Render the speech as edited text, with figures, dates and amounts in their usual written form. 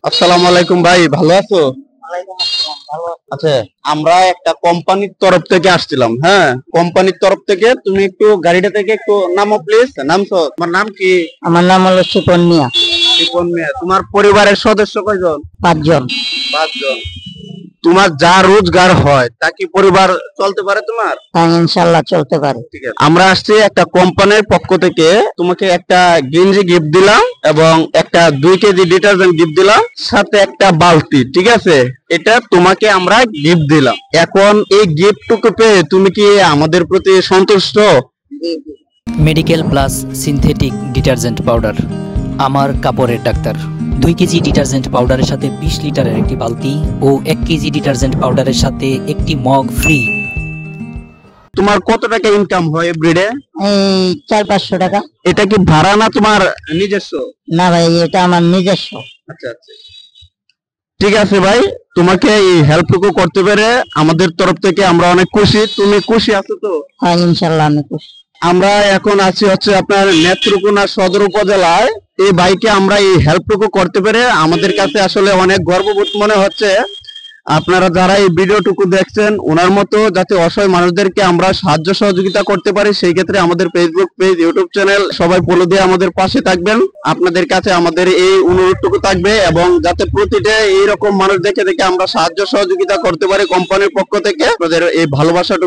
আসসালামু আলাইকুম ভাই, ভালো আছো? আচ্ছা, আমরা একটা কোম্পানির তরফ থেকে আসছিলাম। হ্যাঁ, কোম্পানির তরফ থেকে তুমি একটু গাড়িটা থেকে একটু নামো প্লিজ। নামছো? তোমার নাম কি? আমার নাম হলো সুপন মিয়া। রিপন মিয়া। তোমার পরিবারের সদস্য কয়জন? 5 জন। 5 জন। তোমার যা রোজগার হয় তা কি পরিবার চলতে পারে তোমার? হ্যাঁ, ইনশাল্লাহ চলতে পারে। ঠিক আছে, আমরা আসছি একটা কোম্পানির পক্ষ থেকে তোমাকে একটা গেঞ্জি গিফট দিলাম এবং একটা 2 কেজি ডিটারজেন্ট গিফট দিলাম, সাথে একটা বালতি। ঠিক আছে, এটা তোমাকে আমরা গিফট দিলাম। এখন এই গিফটটুকু পেয়ে তুমি কি আমাদের প্রতি সন্তুষ্ট? Medical plus synthetic detergent powder, আমার কাপড়ের ডাক্তার। 2 কেজি ডিটারজেন্ট পাউডারের সাথে 20 লিটারের একটি বালতি ও 1 কেজি ডিটারজেন্ট পাউডারের সাথে একটি মগ ফ্রি। তোমার কত টাকা ইনকাম হয় এভরিডে? এই 400-500 টাকা। এটা কি ভাড়া না তোমার নিজস্ব? না ভাই, এটা আমার নিজস্ব। আচ্ছা আচ্ছা, ঠিক আছে ভাই, তোমাকে এই হেল্পটুকু করতে পেরে আমাদের তরফ থেকে আমরা অনেক খুশি। তুমি খুশি আছো তো? হ্যাঁ, ইনশাল্লাহ আমি খুশি। আমরা এখন আছি হচ্ছে আপনার নেত্রকোনা সদর উপজেলায়। এই বাইকে আমরা এই হেল্পটুকু করতে পেরে আমাদের কাছে আসলে অনেক গর্ববোধ মনে হচ্ছে। আপনারা যারা এই ভিডিওটুকু দেখছেন, ওনার মতো যাতে অসহায় মানুষদেরকে আমরা সাহায্য সহযোগিতা করতে পারি, সেই ক্ষেত্রে আমাদের ফেসবুক পেজ, ইউটিউব চ্যানেল সবাই ফলো দিয়ে আমাদের পাশে থাকবেন। আপনাদের কাছে আমাদের এই অনুরোধটুকু থাকবে, এবং যাতে প্রতিটা এইরকম মানুষ দেখে দেখে আমরা সাহায্য সহযোগিতা করতে পারি কোম্পানির পক্ষ থেকে, আপনাদের এই ভালোবাসাটুকু